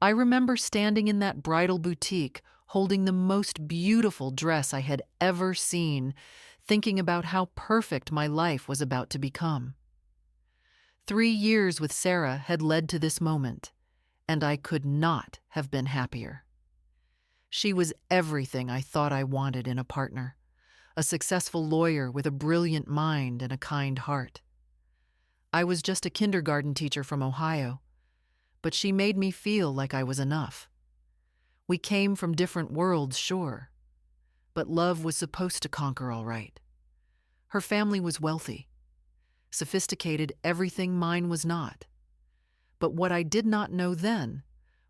I remember standing in that bridal boutique, holding the most beautiful dress I had ever seen, thinking about how perfect my life was about to become. 3 years with Sarah had led to this moment, and I could not have been happier. She was everything I thought I wanted in a partner, a successful lawyer with a brilliant mind and a kind heart. I was just a kindergarten teacher from Ohio, but she made me feel like I was enough. We came from different worlds, sure, but love was supposed to conquer all right. Her family was wealthy, sophisticated, everything mine was not. But what I did not know then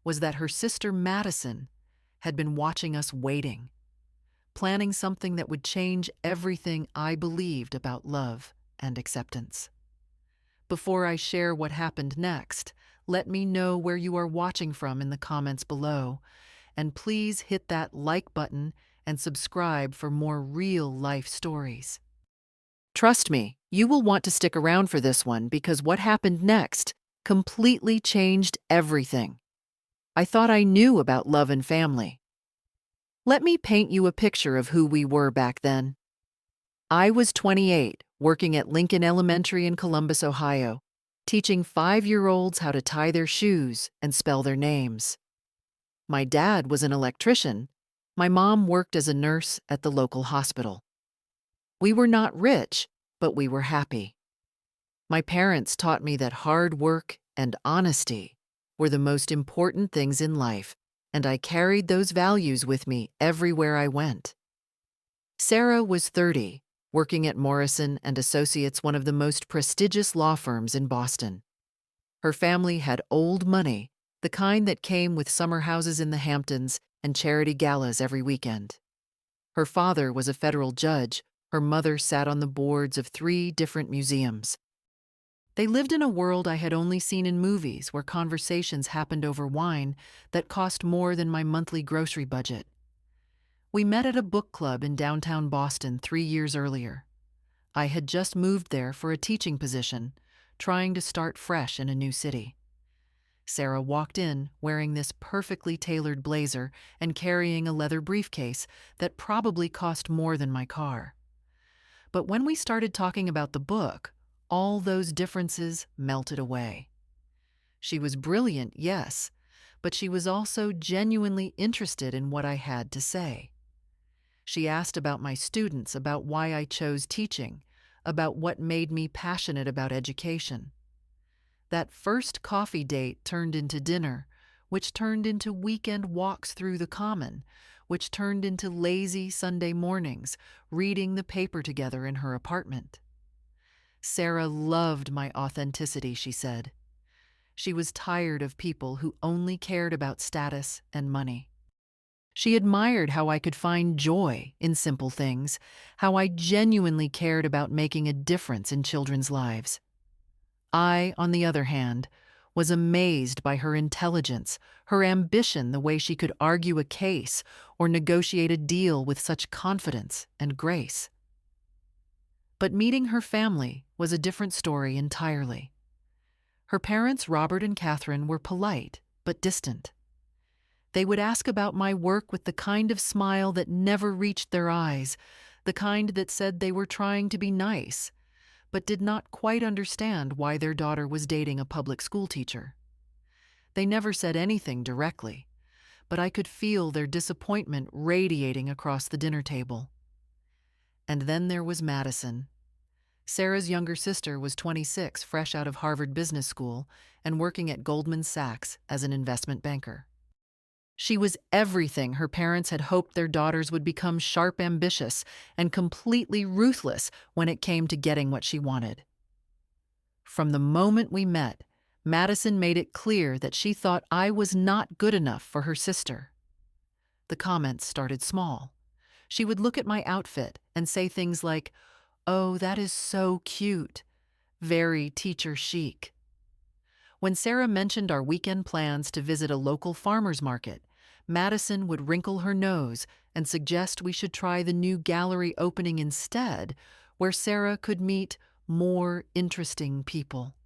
was that her sister Madison had been watching us waiting, planning something that would change everything I believed about love and acceptance. Before I share what happened next, let me know where you are watching from in the comments below, and please hit that like button and subscribe for more real-life stories. Trust me, you will want to stick around for this one because what happened next completely changed everything. I thought I knew about love and family. Let me paint you a picture of who we were back then. I was 28, working at Lincoln Elementary in Columbus, Ohio, teaching 5-year-olds how to tie their shoes and spell their names. My dad was an electrician. My mom worked as a nurse at the local hospital. We were not rich, but we were happy. My parents taught me that hard work and honesty were the most important things in life, and I carried those values with me everywhere I went. Sarah was 30, working at Morrison and Associates, one of the most prestigious law firms in Boston. Her family had old money, the kind that came with summer houses in the Hamptons and charity galas every weekend. Her father was a federal judge. Her mother sat on the boards of 3 different museums. They lived in a world I had only seen in movies, where conversations happened over wine that cost more than my monthly grocery budget. We met at a book club in downtown Boston 3 years earlier. I had just moved there for a teaching position, trying to start fresh in a new city. Sarah walked in wearing this perfectly tailored blazer and carrying a leather briefcase that probably cost more than my car. But when we started talking about the book, all those differences melted away. She was brilliant, yes, but she was also genuinely interested in what I had to say. She asked about my students, about why I chose teaching, about what made me passionate about education. That first coffee date turned into dinner, which turned into weekend walks through the Common, which turned into lazy Sunday mornings, reading the paper together in her apartment. Sarah loved my authenticity, she said. She was tired of people who only cared about status and money. She admired how I could find joy in simple things, how I genuinely cared about making a difference in children's lives. I, on the other hand, was amazed by her intelligence, her ambition, the way she could argue a case or negotiate a deal with such confidence and grace. But meeting her family was a different story entirely. Her parents, Robert and Catherine, were polite but distant. They would ask about my work with the kind of smile that never reached their eyes, the kind that said they were trying to be nice, but did not quite understand why their daughter was dating a public school teacher. They never said anything directly, but I could feel their disappointment radiating across the dinner table. And then there was Madison. Sarah's younger sister was 26, fresh out of Harvard Business School, and working at Goldman Sachs as an investment banker. She was everything her parents had hoped their daughters would become: sharp, ambitious, and completely ruthless when it came to getting what she wanted. From the moment we met, Madison made it clear that she thought I was not good enough for her sister. The comments started small. She would look at my outfit and say things like, "Oh, that is so cute," very teacher chic. When Sarah mentioned our weekend plans to visit a local farmer's market, Madison would wrinkle her nose and suggest we should try the new gallery opening instead, where Sarah could meet more interesting people.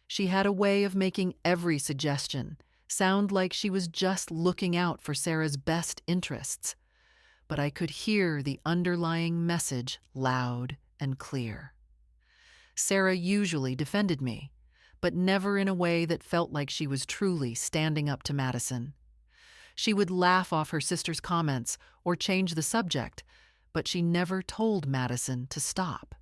She had a way of making every suggestion sound like she was just looking out for Sarah's best interests, but I could hear the underlying message loud and clear. Sarah usually defended me, but never in a way that felt like she was truly standing up to Madison. She would laugh off her sister's comments or change the subject, but she never told Madison to stop.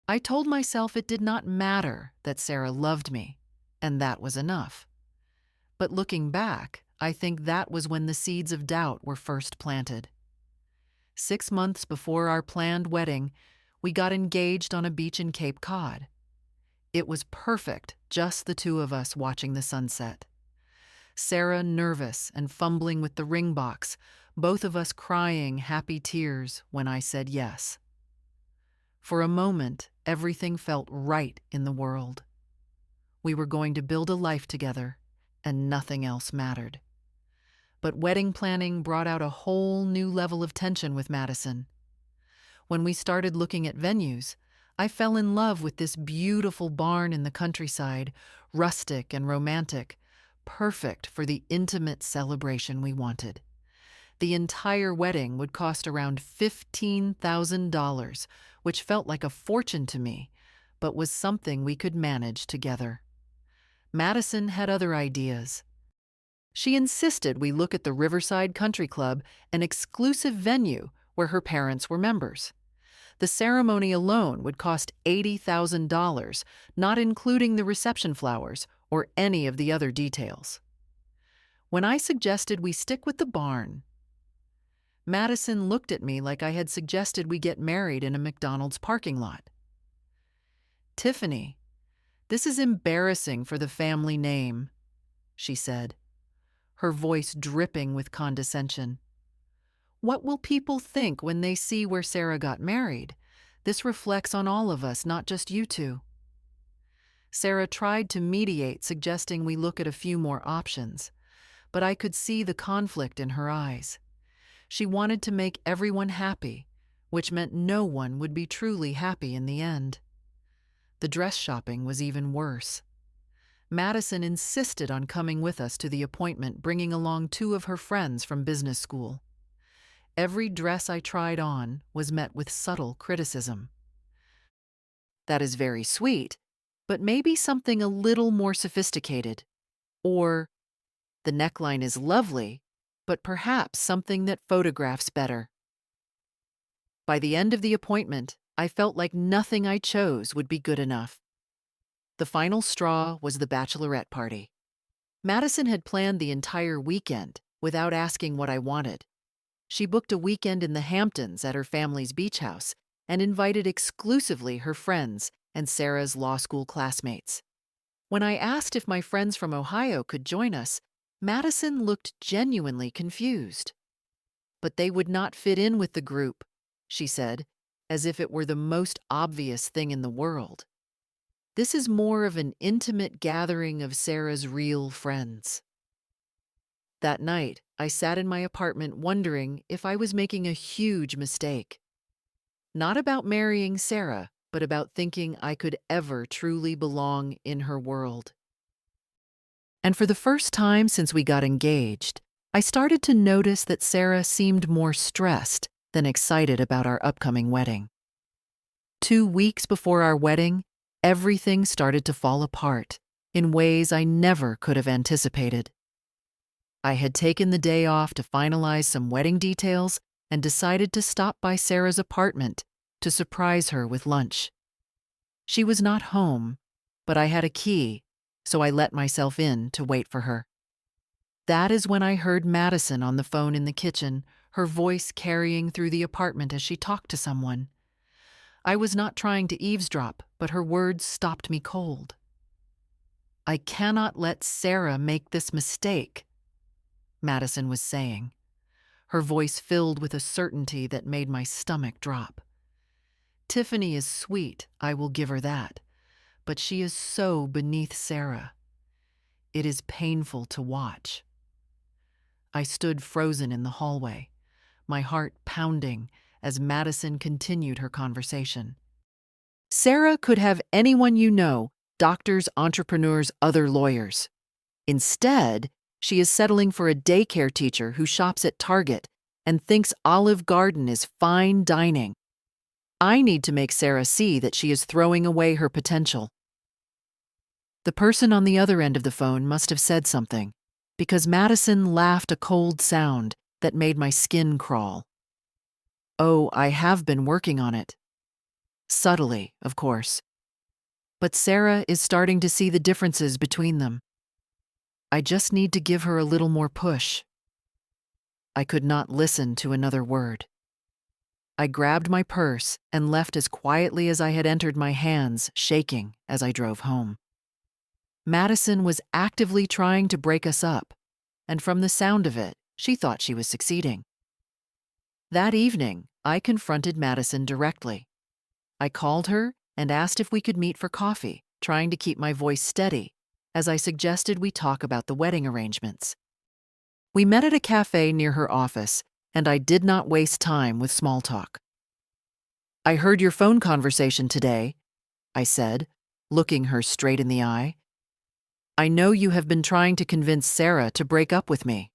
I told myself it did not matter that Sarah loved me, and that was enough. But looking back, I think that was when the seeds of doubt were first planted. 6 months before our planned wedding, we got engaged on a beach in Cape Cod. It was perfect, just the two of us watching the sunset. Sarah nervous and fumbling with the ring box, both of us crying happy tears when I said yes. For a moment, everything felt right in the world. We were going to build a life together, and nothing else mattered. But wedding planning brought out a whole new level of tension with Madison. When we started looking at venues, I fell in love with this beautiful barn in the countryside, rustic and romantic, perfect for the intimate celebration we wanted. The entire wedding would cost around $15,000, which felt like a fortune to me, but was something we could manage together. Madison had other ideas. She insisted we look at the Riverside Country Club, an exclusive venue where her parents were members. The ceremony alone would cost $80,000, not including the reception flowers or any of the other details. When I suggested we stick with the barn, Madison looked at me like I had suggested we get married in a McDonald's parking lot. "Tiffany, this is embarrassing for the family name," she said, her voice dripping with condescension. "What will people think when they see where Sarah got married? This reflects on all of us, not just you two." Sarah tried to mediate, suggesting we look at a few more options, but I could see the conflict in her eyes. She wanted to make everyone happy, which meant no one would be truly happy in the end. The dress shopping was even worse. Madison insisted on coming with us to the appointment, bringing along 2 of her friends from business school. Every dress I tried on was met with subtle criticism. "That is very sweet, but maybe something a little more sophisticated." Or, "The neckline is lovely, but perhaps something that photographs better." By the end of the appointment, I felt like nothing I chose would be good enough. The final straw was the bachelorette party. Madison had planned the entire weekend without asking what I wanted. She booked a weekend in the Hamptons at her family's beach house and invited exclusively her friends and Sarah's law school classmates. When I asked if my friends from Ohio could join us, Madison looked genuinely confused. "But they would not fit in with the group," she said, as if it were the most obvious thing in the world. "This is more of an intimate gathering of Sarah's real friends." That night, I sat in my apartment wondering if I was making a huge mistake. Not about marrying Sarah, but about thinking I could ever truly belong in her world. And for the first time since we got engaged, I started to notice that Sarah seemed more stressed than excited about our upcoming wedding. 2 weeks before our wedding, everything started to fall apart in ways I never could have anticipated. I had taken the day off to finalize some wedding details and decided to stop by Sarah's apartment to surprise her with lunch. She was not home, but I had a key, so I let myself in to wait for her. That is when I heard Madison on the phone in the kitchen, her voice carrying through the apartment as she talked to someone. I was not trying to eavesdrop, but her words stopped me cold. "I cannot let Sarah make this mistake," Madison was saying, her voice filled with a certainty that made my stomach drop. "Tiffany is sweet, I will give her that, but she is so beneath Sarah. It is painful to watch." I stood frozen in the hallway, my heart pounding as Madison continued her conversation. "Sarah could have anyone you know, doctors, entrepreneurs, other lawyers. Instead, she is settling for a daycare teacher who shops at Target and thinks Olive Garden is fine dining. I need to make Sarah see that she is throwing away her potential. The person on the other end of the phone must have said something, because Madison laughed a cold sound that made my skin crawl. Oh, I have been working on it. Subtly, of course. But Sarah is starting to see the differences between them. I just need to give her a little more push. I could not listen to another word. I grabbed my purse and left as quietly as I had entered, my hands shaking as I drove home. Madison was actively trying to break us up, and from the sound of it, she thought she was succeeding. That evening, I confronted Madison directly. I called her and asked if we could meet for coffee, trying to keep my voice steady, as I suggested we talk about the wedding arrangements. We met at a cafe near her office, and I did not waste time with small talk. I heard your phone conversation today, I said, looking her straight in the eye. I know you have been trying to convince Sarah to break up with me.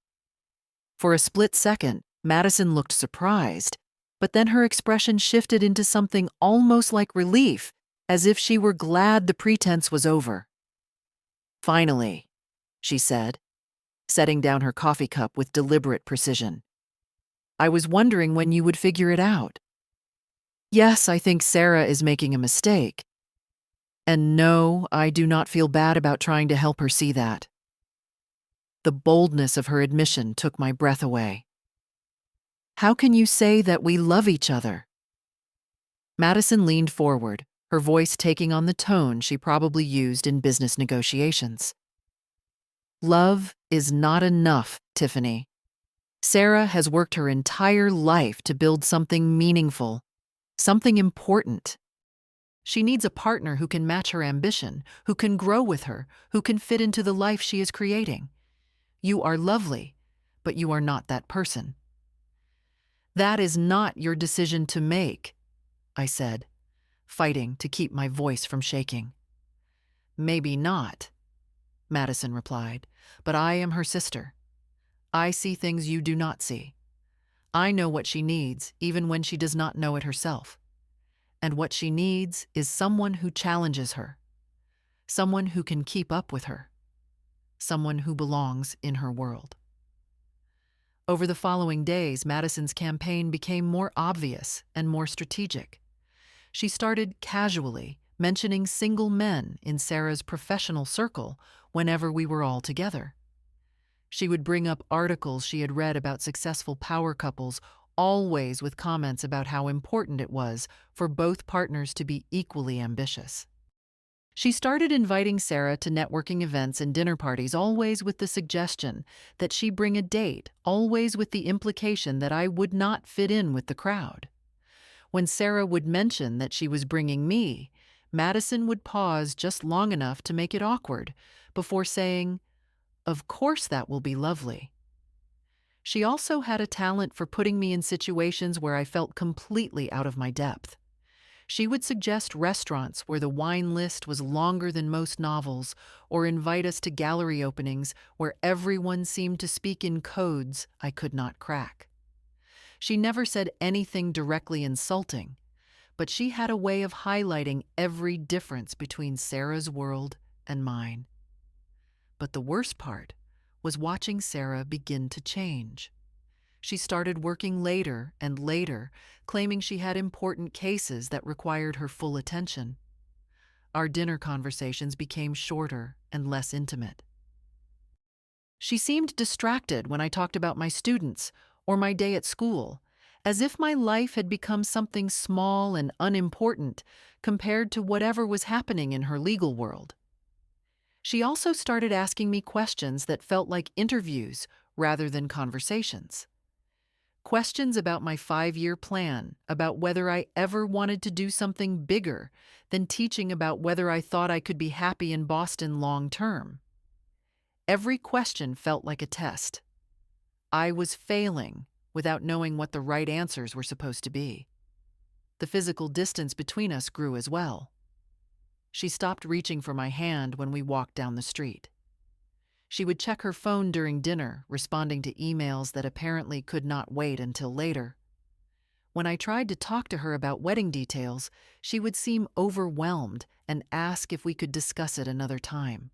For a split second, Madison looked surprised, but then her expression shifted into something almost like relief, as if she were glad the pretense was over. Finally, she said, setting down her coffee cup with deliberate precision. I was wondering when you would figure it out. Yes, I think Sarah is making a mistake. And no, I do not feel bad about trying to help her see that. The boldness of her admission took my breath away. How can you say that we love each other? Madison leaned forward, her voice taking on the tone she probably used in business negotiations. Love is not enough, Tiffany. Sarah has worked her entire life to build something meaningful, something important. She needs a partner who can match her ambition, who can grow with her, who can fit into the life she is creating. You are lovely, but you are not that person. That is not your decision to make, I said, fighting to keep my voice from shaking. Maybe not, Madison replied, but I am her sister. I see things you do not see. I know what she needs, even when she does not know it herself. And what she needs is someone who challenges her, someone who can keep up with her, someone who belongs in her world. Over the following days, Madison's campaign became more obvious and more strategic. She started casually mentioning single men in Sarah's professional circle whenever we were all together. She would bring up articles she had read about successful power couples, always with comments about how important it was for both partners to be equally ambitious. She started inviting Sarah to networking events and dinner parties, always with the suggestion that she bring a date, always with the implication that I would not fit in with the crowd. When Sarah would mention that she was bringing me, Madison would pause just long enough to make it awkward before saying, "Of course that will be lovely." She also had a talent for putting me in situations where I felt completely out of my depth. She would suggest restaurants where the wine list was longer than most novels, or invite us to gallery openings where everyone seemed to speak in codes I could not crack. She never said anything directly insulting, but she had a way of highlighting every difference between Sarah's world and mine. But the worst part was watching Sarah begin to change. She started working later and later, claiming she had important cases that required her full attention. Our dinner conversations became shorter and less intimate. She seemed distracted when I talked about my students or my day at school, as if my life had become something small and unimportant compared to whatever was happening in her legal world. She also started asking me questions that felt like interviews rather than conversations. Questions about my 5-year plan, about whether I ever wanted to do something bigger than teaching, about whether I thought I could be happy in Boston long term. Every question felt like a test. I was failing without knowing what the right answers were supposed to be. The physical distance between us grew as well. She stopped reaching for my hand when we walked down the street. She would check her phone during dinner, responding to emails that apparently could not wait until later. When I tried to talk to her about wedding details, she would seem overwhelmed and ask if we could discuss it another time.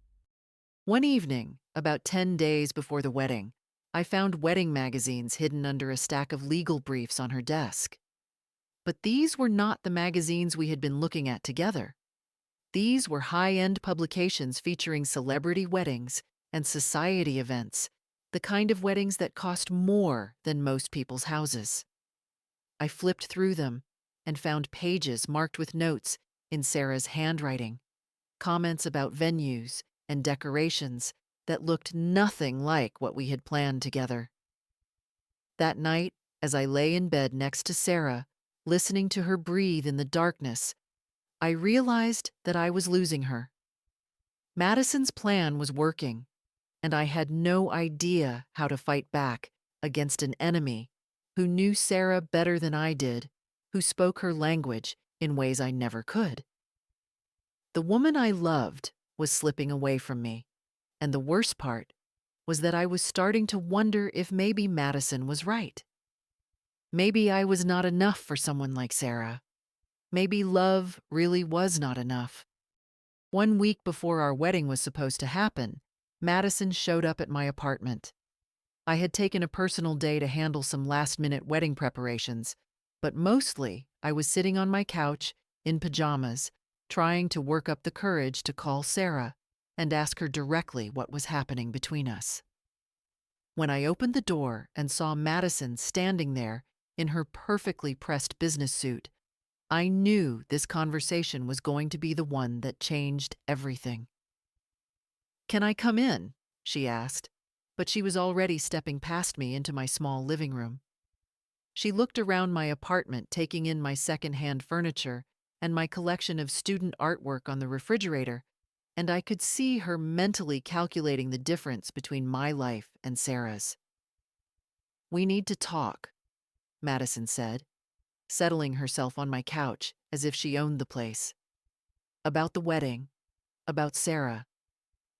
One evening, about 10 days before the wedding, I found wedding magazines hidden under a stack of legal briefs on her desk. But these were not the magazines we had been looking at together. These were high-end publications featuring celebrity weddings and society events, the kind of weddings that cost more than most people's houses. I flipped through them and found pages marked with notes in Sarah's handwriting, comments about venues and decorations that looked nothing like what we had planned together. That night, as I lay in bed next to Sarah, listening to her breathe in the darkness, I realized that I was losing her. Madison's plan was working, and I had no idea how to fight back against an enemy who knew Sarah better than I did, who spoke her language in ways I never could. The woman I loved was slipping away from me, and the worst part was that I was starting to wonder if maybe Madison was right. Maybe I was not enough for someone like Sarah. Maybe love really was not enough. 1 week before our wedding was supposed to happen, Madison showed up at my apartment. I had taken a personal day to handle some last-minute wedding preparations, but mostly I was sitting on my couch in pajamas, trying to work up the courage to call Sarah and ask her directly what was happening between us. When I opened the door and saw Madison standing there in her perfectly pressed business suit, I knew this conversation was going to be the one that changed everything. "Can I come in?" she asked, but she was already stepping past me into my small living room. She looked around my apartment, taking in my second-hand furniture and my collection of student artwork on the refrigerator, and I could see her mentally calculating the difference between my life and Sarah's. "We need to talk," Madison said, settling herself on my couch as if she owned the place. "About the wedding, about Sarah,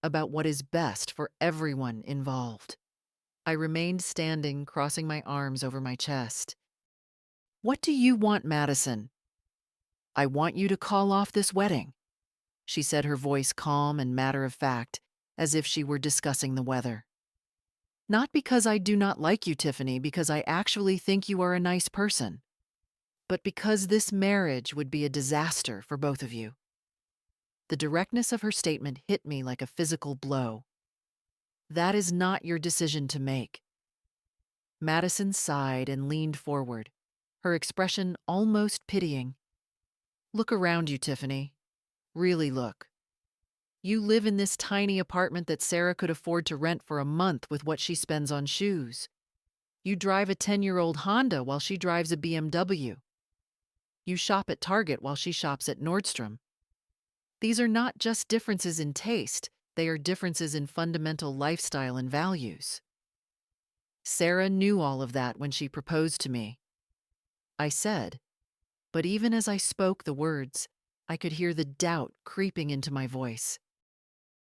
about what is best for everyone involved." I remained standing, crossing my arms over my chest. "What do you want, Madison?" "I want you to call off this wedding," she said, her voice calm and matter-of-fact, as if she were discussing the weather. "Not because I do not like you, Tiffany, because I actually think you are a nice person, but because this marriage would be a disaster for both of you." The directness of her statement hit me like a physical blow. "That is not your decision to make." Madison sighed and leaned forward, her expression almost pitying. "Look around you, Tiffany. Really look. You live in this tiny apartment that Sarah could afford to rent for a month with what she spends on shoes. You drive a 10-year-old Honda while she drives a BMW. You shop at Target while she shops at Nordstrom. These are not just differences in taste, they are differences in fundamental lifestyle and values. Sarah knew all of that when she proposed to me." I said, but even as I spoke the words, I could hear the doubt creeping into my voice.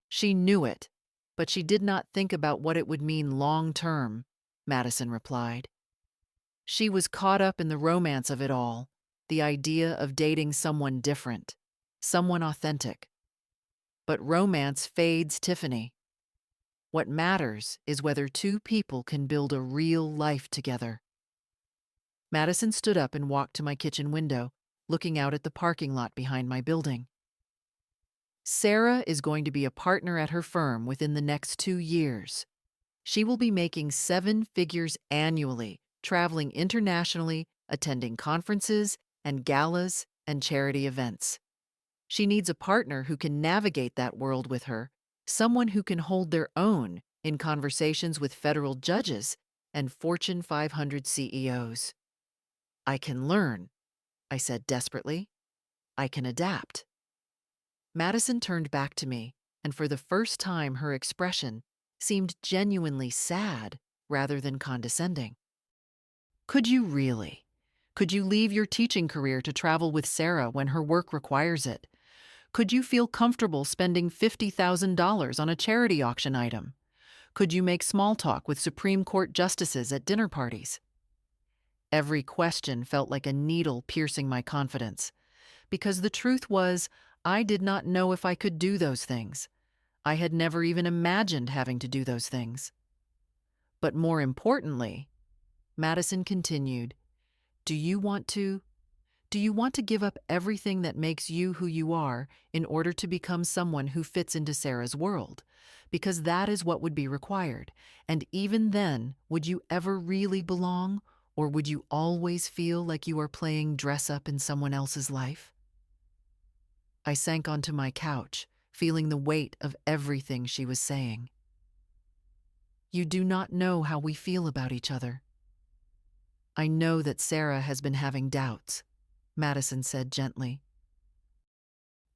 "She knew it, but she did not think about what it would mean long-term," Madison replied. "She was caught up in the romance of it all, the idea of dating someone different, someone authentic. But romance fades, Tiffany. What matters is whether two people can build a real life together." Madison stood up and walked to my kitchen window, looking out at the parking lot behind my building. "Sarah is going to be a partner at her firm within the next 2 years. She will be making 7 figures annually, traveling internationally, attending conferences and galas and charity events. She needs a partner who can navigate that world with her, someone who can hold their own in conversations with federal judges and Fortune 500 CEOs. "I can learn," I said desperately. "I can adapt." Madison turned back to me, and for the first time her expression seemed genuinely sad rather than condescending. "Could you really? Could you leave your teaching career to travel with Sarah when her work requires it? Could you feel comfortable spending $50,000 on a charity auction item? Could you make small talk with Supreme Court justices at dinner parties? Every question felt like a needle piercing my confidence, because the truth was, I did not know if I could do those things. I had never even imagined having to do those things. But more importantly, Madison continued, Do you want to? Do you want to give up everything that makes you who you are in order to become someone who fits into Sarah's world? Because that is what would be required. And even then, would you ever really belong? Or would you always feel like you are playing dress up in someone else's life? I sank onto my couch, feeling the weight of everything she was saying. You do not know how we feel about each other. I know that Sarah has been having doubts, Madison said gently.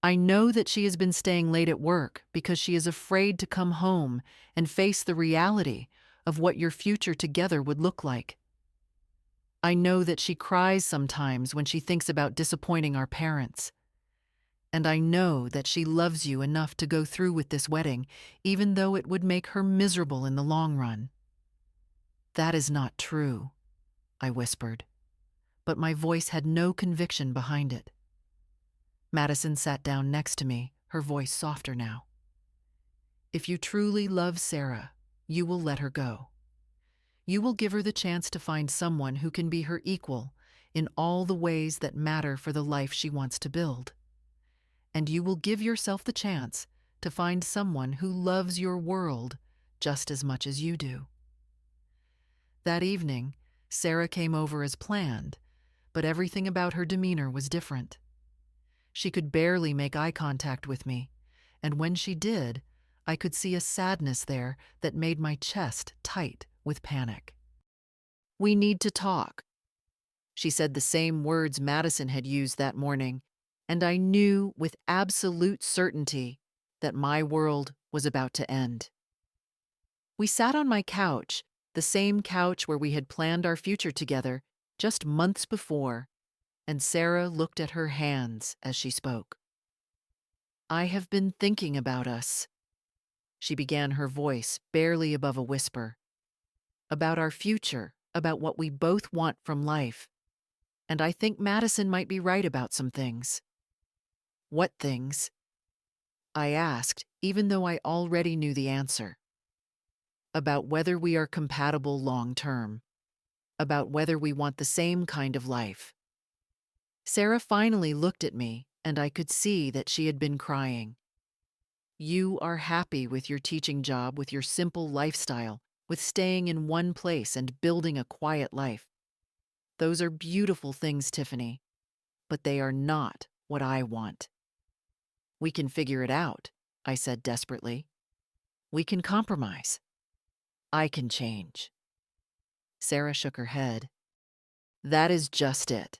I know that she has been staying late at work because she is afraid to come home and face the reality of what your future together would look like. I know that she cries sometimes when she thinks about disappointing our parents. And I know that she loves you enough to go through with this wedding, even though it would make her miserable in the long run. That is not true, I whispered, but my voice had no conviction behind it. Madison sat down next to me, her voice softer now. If you truly love Sarah, you will let her go. You will give her the chance to find someone who can be her equal in all the ways that matter for the life she wants to build. And you will give yourself the chance to find someone who loves your world just as much as you do. That evening, Sarah came over as planned, but everything about her demeanor was different. She could barely make eye contact with me, and when she did, I could see a sadness there that made my chest tight with panic. We need to talk. She said the same words Madison had used that morning, and I knew with absolute certainty that my world was about to end. We sat on my couch, the same couch where we had planned our future together just months before, and Sarah looked at her hands as she spoke. I have been thinking about us. She began, her voice barely above a whisper. About our future, about what we both want from life. And I think Madison might be right about some things. What things? I asked, even though I already knew the answer. About whether we are compatible long term. About whether we want the same kind of life. Sarah finally looked at me, and I could see that she had been crying. You are happy with your teaching job, with your simple lifestyle, with staying in one place and building a quiet life. Those are beautiful things, Tiffany, but they are not what I want. We can figure it out, I said desperately. We can compromise. I can change. Sarah shook her head. That is just it.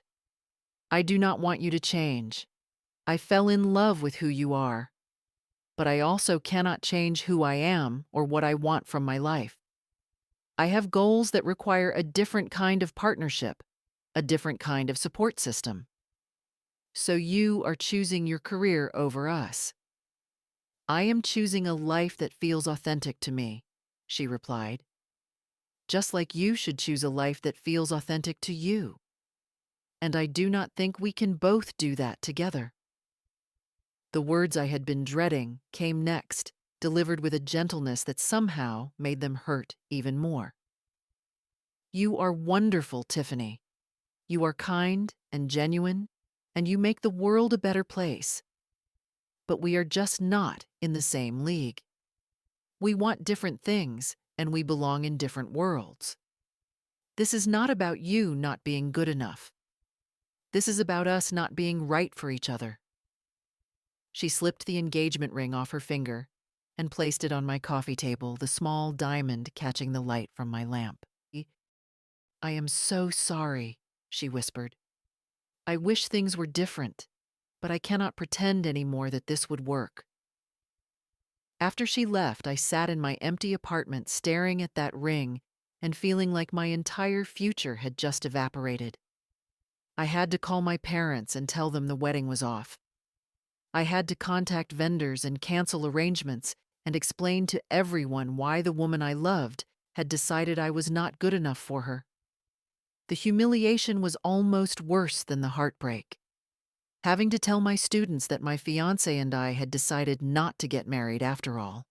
I do not want you to change. I fell in love with who you are. But I also cannot change who I am or what I want from my life. I have goals that require a different kind of partnership, a different kind of support system. So you are choosing your career over us. I am choosing a life that feels authentic to me, she replied. Just like you should choose a life that feels authentic to you. And I do not think we can both do that together. The words I had been dreading came next, delivered with a gentleness that somehow made them hurt even more. You are wonderful, Tiffany. You are kind and genuine, and you make the world a better place. But we are just not in the same league. We want different things, and we belong in different worlds. This is not about you not being good enough. This is about us not being right for each other. She slipped the engagement ring off her finger and placed it on my coffee table, the small diamond catching the light from my lamp. I am so sorry, she whispered. I wish things were different, but I cannot pretend anymore that this would work. After she left, I sat in my empty apartment staring at that ring and feeling like my entire future had just evaporated. I had to call my parents and tell them the wedding was off. I had to contact vendors and cancel arrangements and explained to everyone why the woman I loved had decided I was not good enough for her. The humiliation was almost worse than the heartbreak. Having to tell my students that my fiancé and I had decided not to get married after all.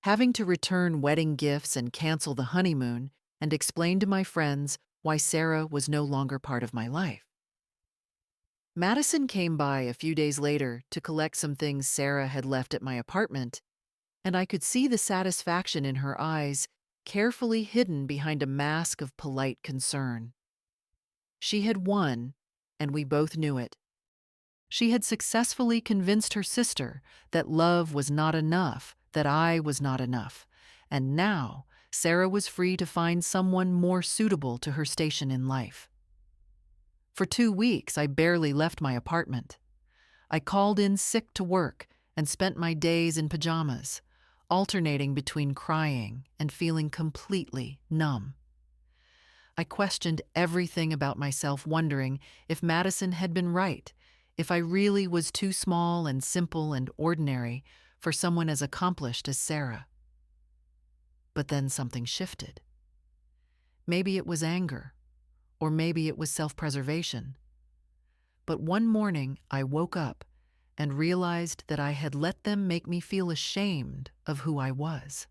Having to return wedding gifts and cancel the honeymoon and explain to my friends why Sarah was no longer part of my life. Madison came by a few days later to collect some things Sarah had left at my apartment, and I could see the satisfaction in her eyes, carefully hidden behind a mask of polite concern. She had won, and we both knew it. She had successfully convinced her sister that love was not enough, that I was not enough, and now Sarah was free to find someone more suitable to her station in life. For 2 weeks, I barely left my apartment. I called in sick to work and spent my days in pajamas, alternating between crying and feeling completely numb. I questioned everything about myself, wondering if Madison had been right, if I really was too small and simple and ordinary for someone as accomplished as Sarah. But then something shifted. Maybe it was anger, or maybe it was self-preservation. But one morning I woke up and realized that I had let them make me feel ashamed of who I was.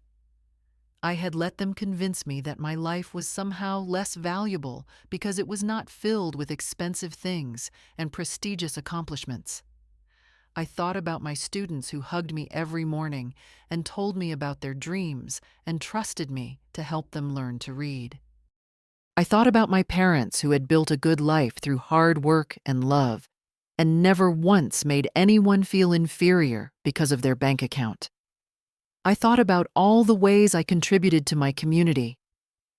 I had let them convince me that my life was somehow less valuable because it was not filled with expensive things and prestigious accomplishments. I thought about my students who hugged me every morning and told me about their dreams and trusted me to help them learn to read. I thought about my parents who had built a good life through hard work and love and never once made anyone feel inferior because of their bank account. I thought about all the ways I contributed to my community,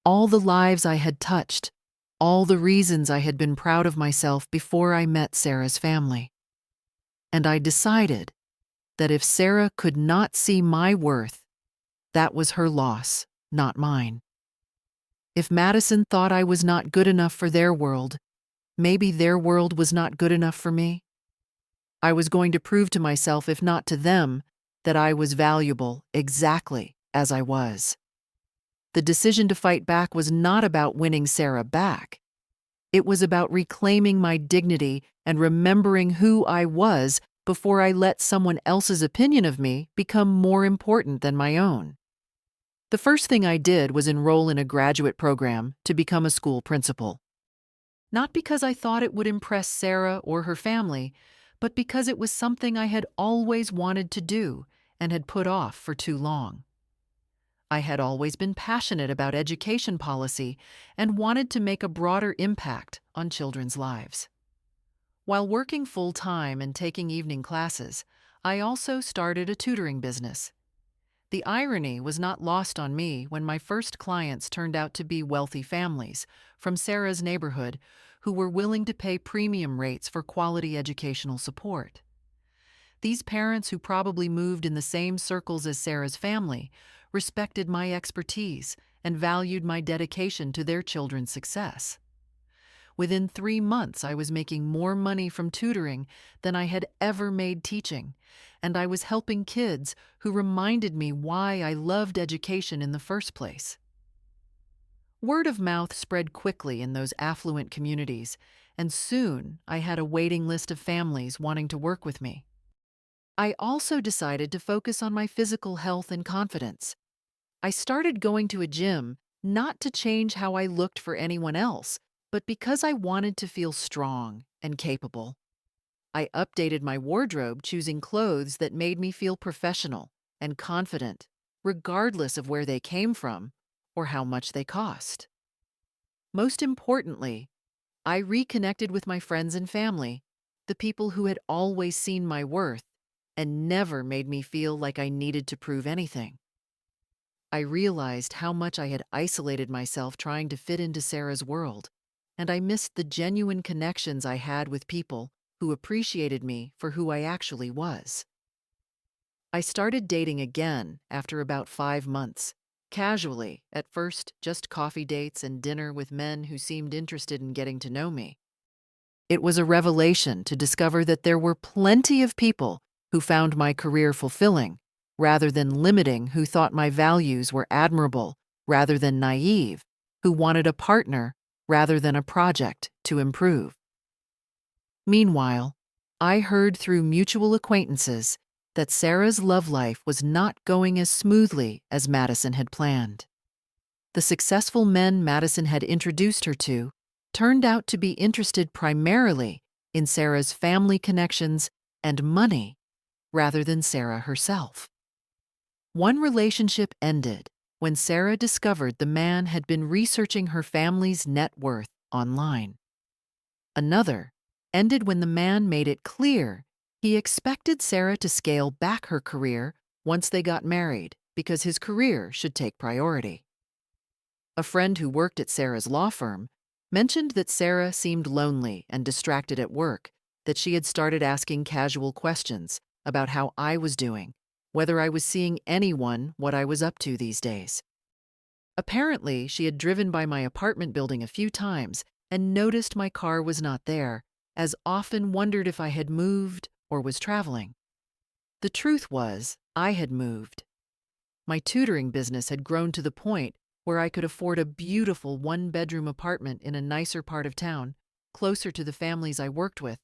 all the lives I had touched, all the reasons I had been proud of myself before I met Sarah's family. And I decided that if Sarah could not see my worth, that was her loss, not mine. If Madison thought I was not good enough for their world, maybe their world was not good enough for me. I was going to prove to myself, if not to them, that I was valuable exactly as I was. The decision to fight back was not about winning Sarah back. It was about reclaiming my dignity and remembering who I was before I let someone else's opinion of me become more important than my own. The first thing I did was enroll in a graduate program to become a school principal. Not because I thought it would impress Sarah or her family, but because it was something I had always wanted to do and had put off for too long. I had always been passionate about education policy and wanted to make a broader impact on children's lives. While working full-time and taking evening classes, I also started a tutoring business. The irony was not lost on me when my first clients turned out to be wealthy families from Sarah's neighborhood who were willing to pay premium rates for quality educational support. These parents, who probably moved in the same circles as Sarah's family, respected my expertise and valued my dedication to their children's success. Within 3 months, I was making more money from tutoring than I had ever made teaching, and I was helping kids who reminded me why I loved education in the first place. Word of mouth spread quickly in those affluent communities, and soon I had a waiting list of families wanting to work with me. I also decided to focus on my physical health and confidence. I started going to a gym not to change how I looked for anyone else, but because I wanted to feel strong and capable. I updated my wardrobe, choosing clothes that made me feel professional and confident, regardless of where they came from or how much they cost. Most importantly, I reconnected with my friends and family, the people who had always seen my worth and never made me feel like I needed to prove anything. I realized how much I had isolated myself trying to fit into Sarah's world, and I missed the genuine connections I had with people who appreciated me for who I actually was. I started dating again after about 5 months, casually, at first just coffee dates and dinner with men who seemed interested in getting to know me. It was a revelation to discover that there were plenty of people who found my career fulfilling, rather than limiting, who thought my values were admirable rather than naive, who wanted a partner rather than a project to improve. Meanwhile, I heard through mutual acquaintances that Sarah's love life was not going as smoothly as Madison had planned. The successful men Madison had introduced her to turned out to be interested primarily in Sarah's family connections and money rather than Sarah herself. One relationship ended when Sarah discovered the man had been researching her family's net worth online. Another ended when the man made it clear he expected Sarah to scale back her career once they got married because his career should take priority. A friend who worked at Sarah's law firm mentioned that Sarah seemed lonely and distracted at work, that she had started asking casual questions about how I was doing, whether I was seeing anyone, what I was up to these days. Apparently, she had driven by my apartment building a few times and noticed my car was not there, as often wondered if I had moved or was traveling. The truth was, I had moved. My tutoring business had grown to the point where I could afford a beautiful one-bedroom apartment in a nicer part of town, closer to the families I worked with,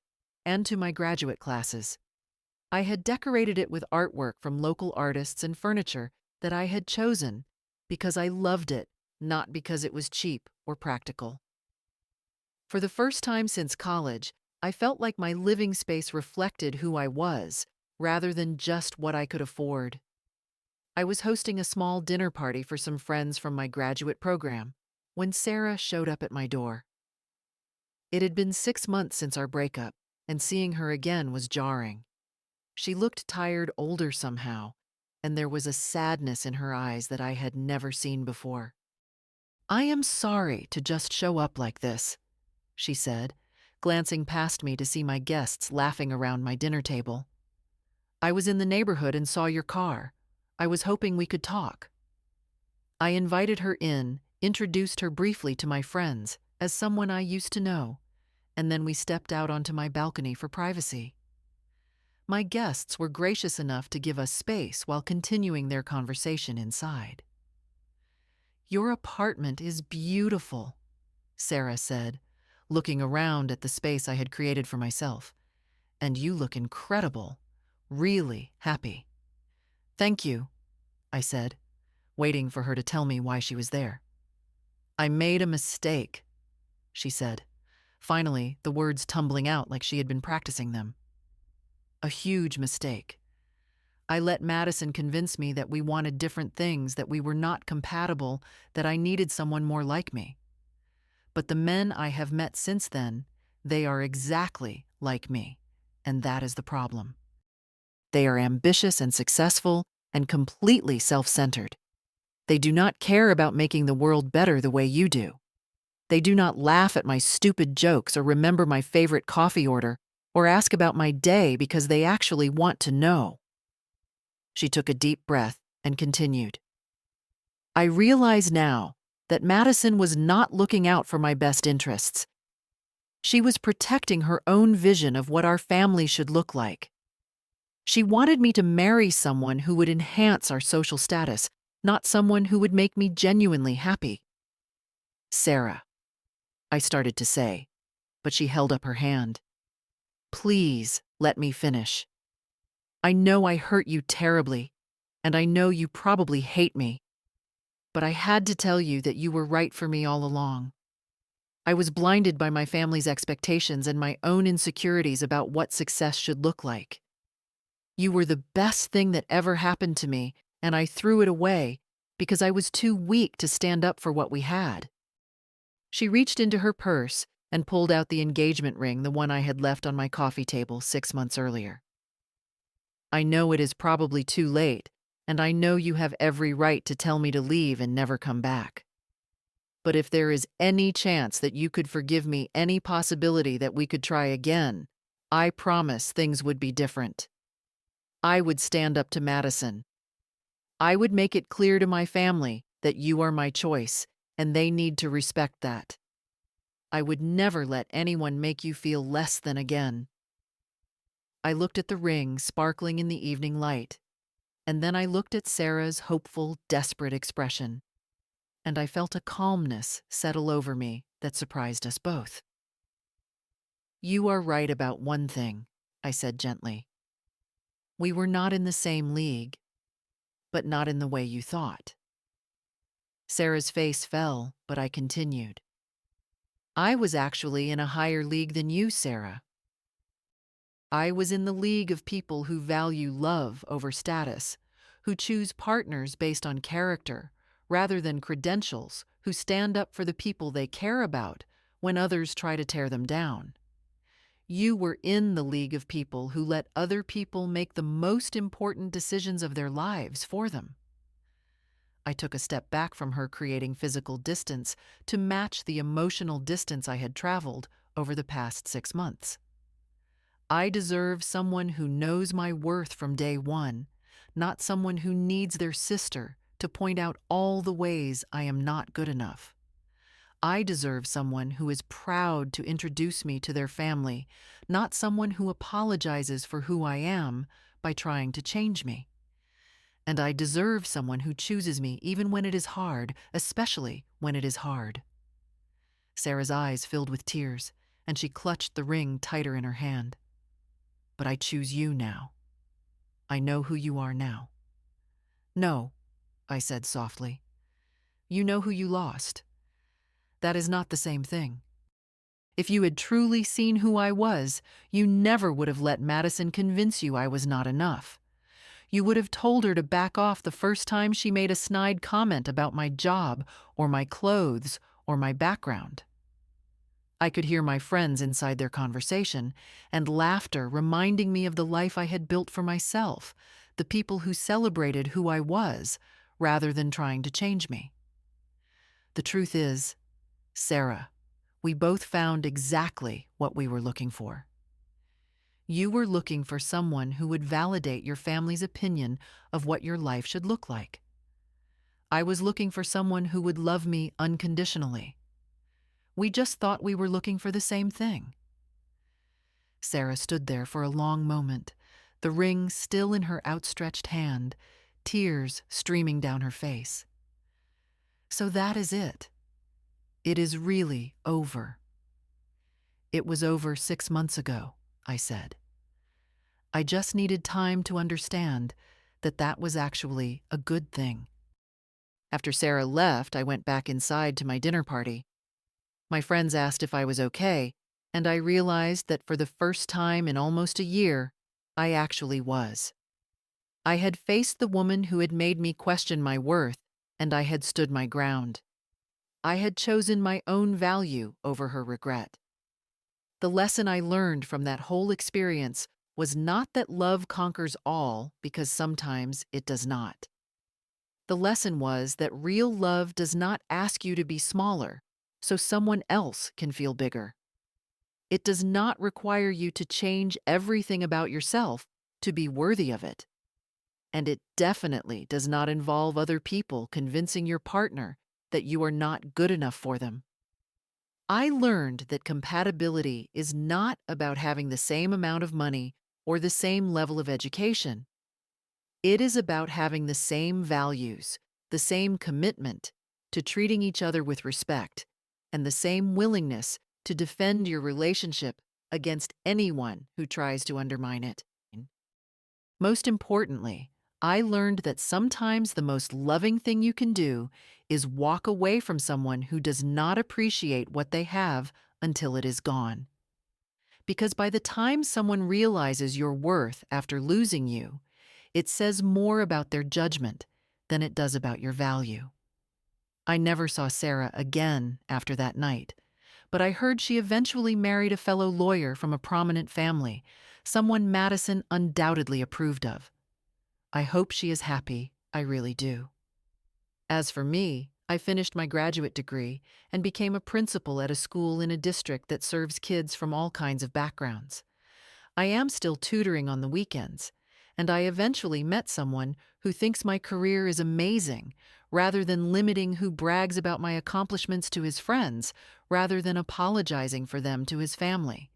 and to my graduate classes. I had decorated it with artwork from local artists and furniture that I had chosen because I loved it, not because it was cheap or practical. For the first time since college, I felt like my living space reflected who I was, rather than just what I could afford. I was hosting a small dinner party for some friends from my graduate program when Sarah showed up at my door. It had been 6 months since our breakup, and seeing her again was jarring. She looked tired, older somehow, and there was a sadness in her eyes that I had never seen before. "I am sorry to just show up like this," she said, glancing past me to see my guests laughing around my dinner table. "I was in the neighborhood and saw your car. I was hoping we could talk." I invited her in, introduced her briefly to my friends as someone I used to know, and then we stepped out onto my balcony for privacy. My guests were gracious enough to give us space while continuing their conversation inside. "Your apartment is beautiful," Sarah said, looking around at the space I had created for myself. "And you look incredible, really happy." "Thank you," I said, waiting for her to tell me why she was there. "I made a mistake," she said, finally the words tumbling out like she had been practicing them. "A huge mistake. I let Madison convince me that we wanted different things, that we were not compatible, that I needed someone more like me. But the men I have met since then, they are exactly like me, and that is the problem. They are ambitious and successful and completely self-centered. They do not care about making the world better the way you do. They do not laugh at my stupid jokes or remember my favorite coffee order or ask about my day because they actually want to know." She took a deep breath and continued. "I realize now that Madison was not looking out for my best interests. She was protecting her own vision of what our family should look like. She wanted me to marry someone who would enhance our social status, not someone who would make me genuinely happy." "Sarah," I started to say, but she held up her hand. "Please let me finish. I know I hurt you terribly, and I know you probably hate me, but I had to tell you that you were right for me all along. I was blinded by my family's expectations and my own insecurities about what success should look like. You were the best thing that ever happened to me, and I threw it away because I was too weak to stand up for what we had." She reached into her purse and pulled out the engagement ring, the one I had left on my coffee table 6 months earlier. "I know it is probably too late, and I know you have every right to tell me to leave and never come back. But if there is any chance that you could forgive me, any possibility that we could try again, I promise things would be different. I would stand up to Madison. I would make it clear to my family that you are my choice, and they need to respect that. I would never let anyone make you feel less than again." I looked at the ring sparkling in the evening light, And then I looked at Sarah's hopeful, desperate expression, and I felt a calmness settle over me that surprised us both. "You are right about one thing," I said gently. "We were not in the same league, but not in the way you thought." Sarah's face fell, but I continued. "I was actually in a higher league than you, Sarah. I was in the league of people who value love over status, who choose partners based on character rather than credentials, who stand up for the people they care about when others try to tear them down. You were in the league of people who let other people make the most important decisions of their lives for them." I took a step back from her, creating physical distance to match the emotional distance I had traveled over the past 6 months. I deserve someone who knows my worth from day one, not someone who needs their sister to point out all the ways I am not good enough. I deserve someone who is proud to introduce me to their family, not someone who apologizes for who I am by trying to change me. And I deserve someone who chooses me even when it is hard, especially when it is hard. Sarah's eyes filled with tears, and she clutched the ring tighter in her hand. "But I choose you now. I know who you are now." "No," I said softly. "You know who you lost. That is not the same thing. If you had truly seen who I was, you never would have let Madison convince you I was not enough. You would have told her to back off the first time she made a snide comment about my job or my clothes or my background." I could hear my friends inside their conversation, and laughter reminding me of the life I had built for myself, the people who celebrated who I was, rather than trying to change me. The truth is, Sarah, we both found exactly what we were looking for. You were looking for someone who would validate your family's opinion of what your life should look like. I was looking for someone who would love me unconditionally. We just thought we were looking for the same thing. Sarah stood there for a long moment, the ring still in her outstretched hand, tears streaming down her face. "So that is it. It is really over." "It was over 6 months ago," I said. "I just needed time to understand that that was actually a good thing." After Sarah left, I went back inside to my dinner party. My friends asked if I was okay, and I realized that for the first time in almost a year, I actually was. I had faced the woman who had made me question my worth, and I had stood my ground. I had chosen my own value over her regret. The lesson I learned from that whole experience was not that love conquers all, because sometimes it does not. The lesson was that real love does not ask you to be smaller, so someone else can feel bigger. It does not require you to change everything about yourself to be worthy of it. And it definitely does not involve other people convincing your partner that you are not good enough for them. I learned that compatibility is not about having the same amount of money or the same level of education. It is about having the same values, the same commitment to treating each other with respect, and the same willingness to defend your relationship against anyone who tries to undermine it. Most importantly, I learned that sometimes the most loving thing you can do is walk away from someone who does not appreciate what they have until it is gone. Because by the time someone realizes your worth after losing you, it says more about their judgment than it does about your value. I never saw Sarah again after that night, but I heard she eventually married a fellow lawyer from a prominent family, someone Madison undoubtedly approved of. I hope she is happy, I really do. As for me, I finished my graduate degree and became a principal at a school in a district that serves kids from all kinds of backgrounds. I am still tutoring on the weekends, and I eventually met someone who thinks my career is amazing, rather than limiting who brags about my accomplishments to his friends, rather than apologizing for them to his family.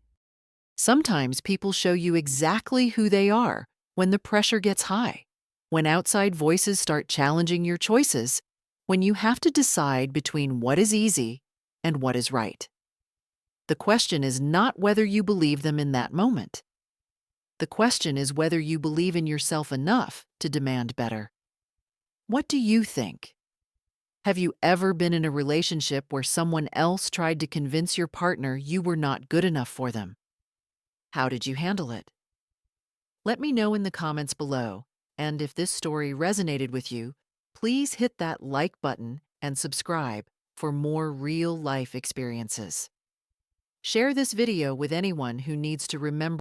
Sometimes people show you exactly who they are when the pressure gets high. When outside voices start challenging your choices, when you have to decide between what is easy and what is right. The question is not whether you believe them in that moment. The question is whether you believe in yourself enough to demand better. What do you think? Have you ever been in a relationship where someone else tried to convince your partner you were not good enough for them? How did you handle it? Let me know in the comments below, and if this story resonated with you, please hit that like button and subscribe for more real-life experiences. Share this video with anyone who needs to remember